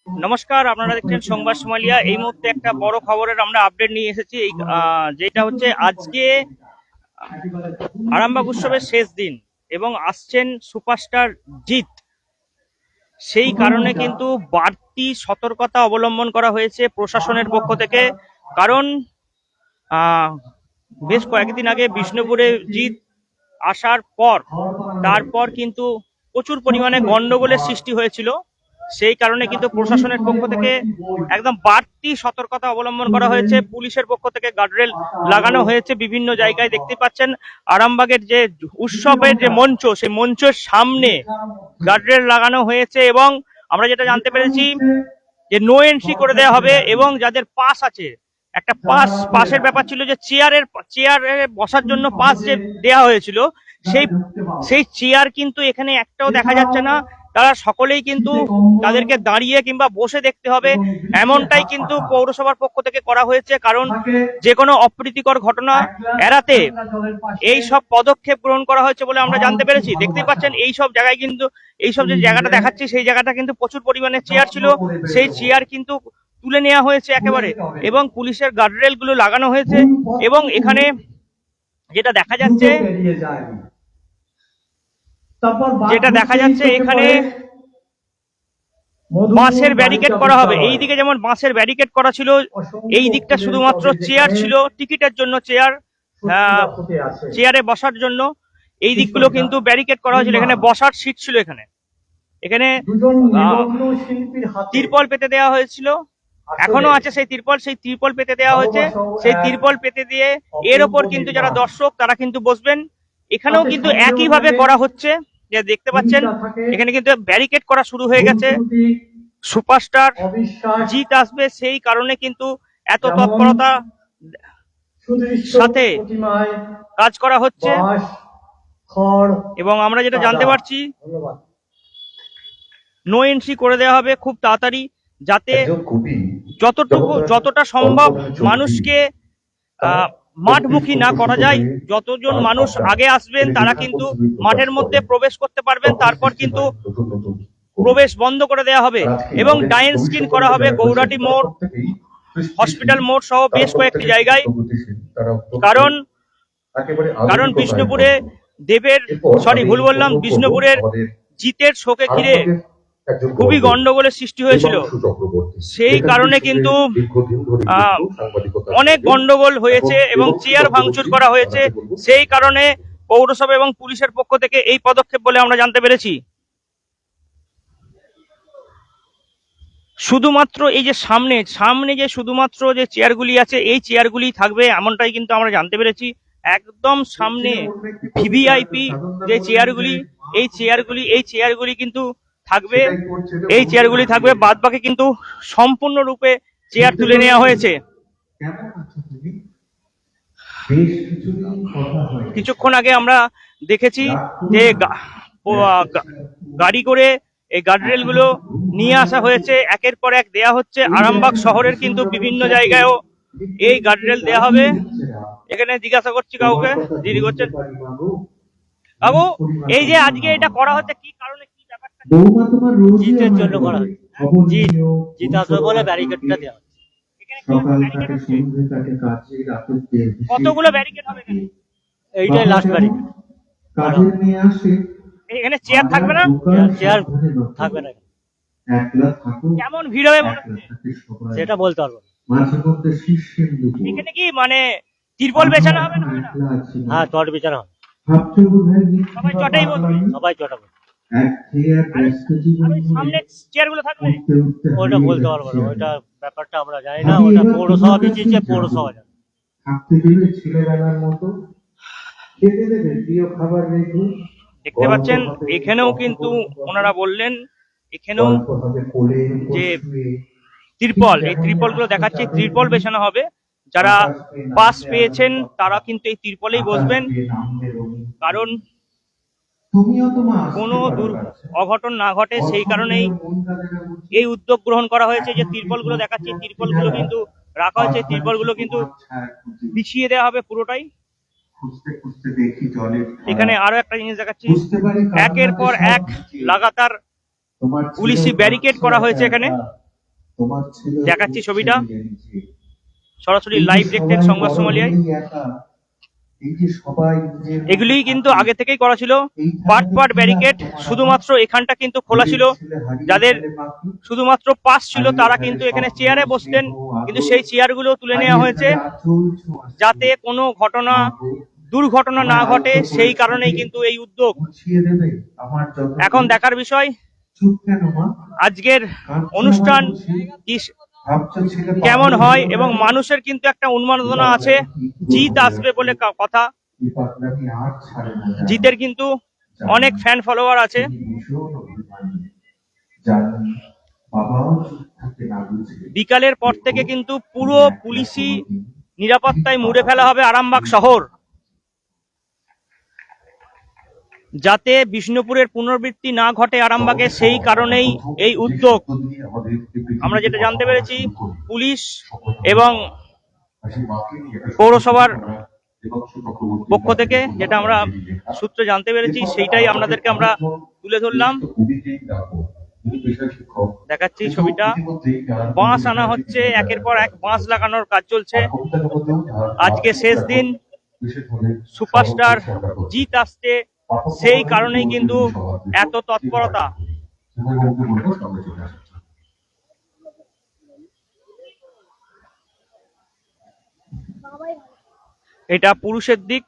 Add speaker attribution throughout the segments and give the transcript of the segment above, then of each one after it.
Speaker 1: নমস্কার, আপনারা দেখছেন সংবাদ সোমালিয়া। এই মুহূর্তে একটা বড় খবরের আমরা আপডেট নিয়ে এসেছি। যেটা হচ্ছে আজকে আরামবাগ উৎসবের শেষ দিন এবং আসছেন সুপারস্টার জিৎ। সেই কারণে কিন্তু বাড়তি সতর্কতা অবলম্বন করা হয়েছে প্রশাসনের পক্ষ থেকে। কারণ বেশ কয়েকদিন আগে বিষ্ণুপুরে জিৎ আসার পর তারপর কিন্তু প্রচুর পরিমাণে গন্ডগোলের সৃষ্টি হয়েছিল। সেই কারণে কিন্তু প্রশাসনের পক্ষ থেকে একদম বাড়তি সতর্কতা অবলম্বন করা হয়েছে। পুলিশের পক্ষ থেকে গার্ডরেল লাগানো হয়েছে বিভিন্ন জায়গায়। দেখতে পাচ্ছেন আরামবাগের যে উৎসবের যে মঞ্চ, সেই মঞ্চের সামনে গার্ডরেল লাগানো হয়েছে এবং আমরা যেটা জানতে পেরেছি যে নো এন্ট্রি করে দেওয়া হবে এবং যাদের পাস আছে, একটা পাসের ব্যাপার ছিল যে চেয়ারে বসার জন্য পাস যে দেওয়া হয়েছিল, সেই চেয়ার কিন্তু এখানে একটাও দেখা যাচ্ছে না। তারা সকলেই কিন্তু তাদেরকে দাঁড়িয়ে কিংবা বসে দেখতে হবে, এমনটাই কিন্তু পৌরসভার পক্ষ থেকে করা হয়েছে। কারণ যে কোনো অপ্রীতিকর ঘটনা এড়াতে এই সব পদক্ষেপ গ্রহণ করা হয়েছে বলে আমরা জানতে পেরেছি। দেখতে পাচ্ছেন এই সব জায়গায় কিন্তু, এই সব যে জায়গাটা দেখাচ্ছি, সেই জায়গাটা কিন্তু প্রচুর পরিমাণে চেয়ার ছিল। সেই চেয়ার কিন্তু তুলে নেওয়া হয়েছে একেবারে এবং পুলিশের গার্ডরেল গুলো লাগানো হয়েছে। এবং এখানে যেটা দেখা যাচ্ছে এখানে বাঁশের ব্যারিকেড করা হবে। এই দিকে যেমন বাঁশের ব্যারিকেড করা ছিল, এই দিকটা শুধুমাত্র চেয়ার ছিল, টিকিটের জন্য চেয়ারে বসার জন্য এই দিকগুলো কিন্তু ব্যারিকেড করা হয়েছিল। এখানে বসার সিট ছিল, এখানে তিরপল পেতে দেওয়া হয়েছিল, এখনো আছে সেই তিরপল পেতে দেওয়া হয়েছে। সেই তিরপল পেতে দিয়ে এর ওপর কিন্তু যারা দর্শক তারা কিন্তু বসবেন। এখানেও কিন্তু একই ভাবে করা হচ্ছে, যে দেখতে পাচ্ছেন এখানে কিন্তু ব্যারিকেড করা শুরু হয়ে গেছে। সুপারস্টার জিৎ আসবে, সেই কারণে কিন্তু এত তৎপরতা সাথে কাজ করা হচ্ছে। এবং আমরা যেটা জানতে পারছি, নো এন্ট্রি করে দেওয়া হবে খুব তাড়াতাড়ি, যাতে যতটা সম্ভব মানুষকে মাঠমুখী না করা যায়। যতজন মানুষ আগে আসবেন তারা কিন্তু মাঠের মধ্যে প্রবেশ করতে পারবেন, তারপর কিন্তু প্রবেশ বন্ধ করে দেওয়া হবে এবং ডাইন স্ক্রিন করা হবে গৌরাটি মোড়, হসপিটাল মোড় সহ বেশ কয়েকটি জায়গায়। কারণ বিষ্ণুপুরে বিষ্ণুপুরের জিতের শোকে ঘিরে খুবই গন্ডগোলের সৃষ্টি হয়েছিল। সেই কারণে কিন্তু অনেক গন্ডগোল হয়েছে এবং চেয়ার ভাঙচুর করা হয়েছে। সেই কারণে পৌরসভা এবং পুলিশের পক্ষ থেকে এই পদক্ষেপ বলে আমরা জানতে পেরেছি। শুধুমাত্র এই যে সামনে যে শুধুমাত্র যে চেয়ারগুলি আছে, এই চেয়ারগুলি থাকবে এমনটাই কিন্তু আমরা জানতে পেরেছি। একদম সামনে ভিভিআইপি যে চেয়ারগুলি, এই চেয়ারগুলি কিন্তু থাকবে, বাদ বাকি কিন্তু সম্পূর্ণরূপে চেয়ার তুলে নেওয়া হয়েছে। কিছুক্ষণ আগে আমরা দেখেছি যে গাড়ি করে এই গার্ডরেল গুলো নিয়ে আসা হয়েছে, একের পর এক দেয়া হচ্ছে। আরামবাগ শহরের কিন্তু বিভিন্ন জায়গায়ও এই গার্ডরেল দেয়া হবে। এখানে জিজ্ঞাসা করছি কাউকে, দিদি করছেন, বাবু এই যে আজকে এটা করা হচ্ছে কি কারণে, কি ব্যাপারটা?
Speaker 2: জিতের জন্য করা হচ্ছে, জিত আসবে বলে ব্যারিকেডটা দেওয়া হচ্ছে।
Speaker 1: কতগুলো ব্যারিকেড হবে এখানে?
Speaker 2: এইটাই লাস্ট ব্যারিকেড।
Speaker 1: এখানে চেয়ার থাকবে না?
Speaker 2: চেয়ার থাকবে না।
Speaker 1: কেমন ভিড় হবে মনে হচ্ছে
Speaker 2: সেটা বলতে পারবো না।
Speaker 1: এখানে কি মানে তিরপল বেছানো হবে না?
Speaker 2: হ্যাঁ, চট বিছানা হবে।
Speaker 1: সবাই চটেই বলবে,
Speaker 2: সবাই চটা বলবে।
Speaker 1: সামনে চেয়ার গুলো থাকবে,
Speaker 2: ওটা বলতে পারবো না, ওইটা ব্যাপারটা আমরা জানি না। ওটা পৌরসভা বিচিয়েছে, পৌরসভা জানে।
Speaker 1: দেখতে পাচ্ছেন এখানেও কিন্তু ওনারা বললেন, এখানেও যে তিরপল, এই তিরপল গুলো দেখাচ্ছে, তিরপল বেছানো হবে। যারা পাস পেয়েছেন তারা কিন্তু এই তিরপলেই বসবেন, কারণ কোনো অঘটন না ঘটে। সেই কারণেই এই উদ্যোগ গ্রহণ করা হয়েছে। যে তিরপল গুলো দেখাচ্ছি, তিরপল গুলো কিন্তু রাখা হয়েছে, তিরপল গুলো কিন্তু বিছিয়ে দেওয়া হবে পুরোটাই। এখানে আরো একটা জিনিস দেখাচ্ছি, একের পর এক লাগাতার পুলিশি ব্যারিকেড করা হয়েছে এখানে। দেখাচ্ছি ছবিটা সরাসরি লাইভ ডিরেক্টেড সংবাদ সোমালিয়ায়। এগুলি কিন্তু আগে থেকেই করা ছিল, পার্ট ব্যারিকেড, শুধুমাত্র এখানটা কিন্তু খোলা ছিল। যাদের শুধুমাত্র পাস ছিল তারা কিন্তু এখানে চেয়ারে বসতেন, কিন্তু সেই চেয়ারগুলো তুলে নেওয়া হয়েছে যাতে কোনো দুর্ঘটনা না ঘটে, সেই কারণেই কিন্তু এই উদ্যোগ। এখন দেখার বিষয় আজকের অনুষ্ঠান কেমন হয়, এবং মানুষের কিন্তু একটা উন্মাদনা আছে, জিত আসবে বলে কথা। জিতের কিন্তু অনেক ফ্যান ফলোয়ার আছে। বিকালের পর থেকে কিন্তু পুরো পুলিশি নিরাপত্তায় মুড়ে ফেলা হবে আরামবাগ শহর, যাতে বিষ্ণুপুরের পুনরাবৃত্তি না ঘটে আরামবাগে, সেই কারণেই এই উদ্যোগ। আমরা যেটা জানতে পেরেছি, পুলিশ এবং পৌরসভার পক্ষ থেকে যেটা আমরা সূত্রে জানতে পেরেছি, সেইটাই আপনাদেরকে আমরা তুলে ধরলাম। দেখাচ্ছি ছবিটা, বাঁশ আনা হচ্ছে, একের পর এক বাঁশ লাগানোর কাজ চলছে। আজকে শেষ দিন, সুপারস্টার জিত আসছে, সেই কারণেই কিন্তু এত তৎপরতা। এটা পুরুষের দিক।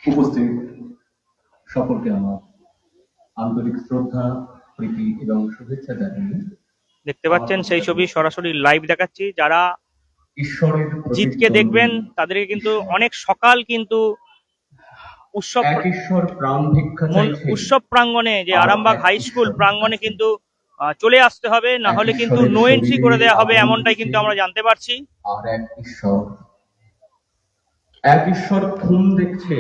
Speaker 3: সকলকে আমার আন্তরিক শ্রদ্ধা, প্রীতি এবং শুভেচ্ছা জানিয়ে
Speaker 1: দেখতে পাচ্ছেন সেই ছবি সরাসরি লাইভ দেখাচ্ছি। যারা জিতকে দেখবেন তাদেরকে কিন্তু অনেক সকাল কিন্তু উৎসব প্রাঙ্গণে, যে আরামবাগ হাই স্কুল প্রাঙ্গণে কিন্তু চলে আসতে হবে, না হলে কিন্তু নো এন্ট্রি করে দেওয়া হবে, এমনটাই কিন্তু আমরা জানতে পারছি।
Speaker 3: আর এক ঈশ্বর খুন দেখছে।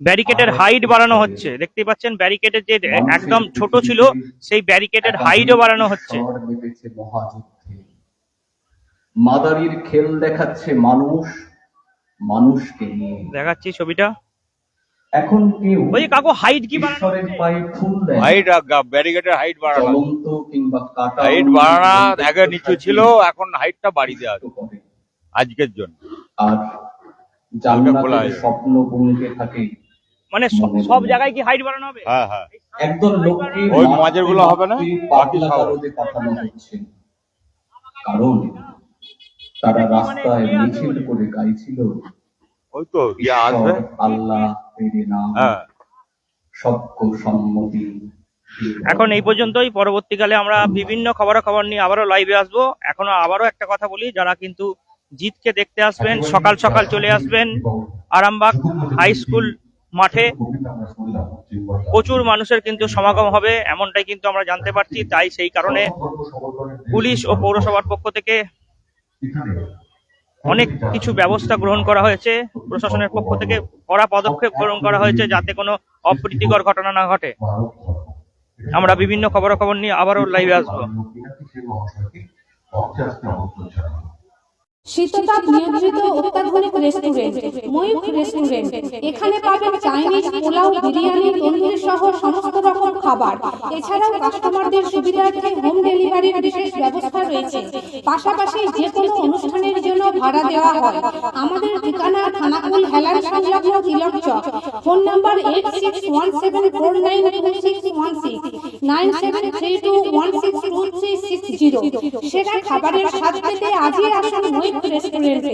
Speaker 1: ব্যারিকেডের হাইট বাড়ানো হচ্ছে, দেখতে পাচ্ছেন ব্যারিকেডের যে একদম ছোট ছিল সেই ব্যারিকেডের হাইটও বাড়ানো হচ্ছে।
Speaker 3: মাদারির খেল দেখাচ্ছে মানুষকে নিয়ে।
Speaker 1: দেখাচ্ছি ছবিটা।
Speaker 3: এখন কেউ
Speaker 1: ওই কাকু হাইট কি
Speaker 3: ঈশ্বরের পায়ে ফুল দেয়।
Speaker 4: হাইট ব্যারিকেডের হাইট বাড়ানো,
Speaker 3: চলন্ত কিংবা কাটা
Speaker 4: হাইট বাড়ানো আগে নিচু ছিল, এখন হাইটটা বাড়িয়ে দেওয়া হবে আজকের জন্য।
Speaker 3: আর জান্নাতের স্বপ্ন বুনতে থাকে,
Speaker 1: মানে সব জায়গায় কি হাইট বাড়ানো হবে?
Speaker 4: হ্যাঁ হ্যাঁ,
Speaker 3: একদল লোককে
Speaker 4: ওই মাঝের গুলো হবে না, বাকি সব
Speaker 3: পাঠানো হচ্ছে, কারণ তারা রাস্তায় মিছিল করে গাইছিল,
Speaker 4: ওই তো ইয়ে আসবে,
Speaker 3: আল্লাহ তেরে নাম, সবক সম্মতি।
Speaker 1: এখন এই পর্যন্তই। পরবর্তীকালে আমরা বিভিন্ন খবরাখবর নিয়ে আবারও লাইভে আসবো। এখনো আবারও একটা কথা বলি, যারা কিন্তু জিতকে দেখতে আসবেন সকাল সকাল চলে আসবেন আরামবাগ হাই স্কুল মাঠে। প্রচুর মানুষের কিন্তু সমাগম হবে, এমনটাই কিন্তু আমরা জানতে পারছি। তাই সেই কারণে পুলিশ ও পৌরসভার পক্ষ থেকে অনেক কিছু ব্যবস্থা গ্রহণ করা হয়েছে, প্রশাসনের পক্ষ থেকে কড়া পদক্ষেপ গ্রহণ করা হয়েছে যাতে কোনো অপ্রীতিকর ঘটনা না ঘটে। আমরা বিভিন্ন খবরাখবর নিয়ে আবারও লাইভে আসবো।
Speaker 5: শীততাপ নিয়ন্ত্রিত অত্যাধুনিক রেস্টুরেন্ট ময়ূখ রেস্টুরেন্ট। এখানে পাবেন চাইনিজ, পোলাও, বিরিয়ানি, তন্দুরি সহ সমস্ত রকম খাবার। এছাড়াও কাস্টমারদের সুবিধার্থে হোম ডেলিভারির বিশেষ ব্যবস্থা রয়েছে। পাশাপাশি যে কোনো অনুষ্ঠানের জন্য ভাড়া দেওয়া হয়। আমাদের ঠিকানা থানাকুল হেলান সংলগ্ন তিলক চক। Phone number 8617492616 9732162360। সেরা খাবারের স্বাদ পেতে আজই আসুন ময়ূখ রেস্টুরেন্টে।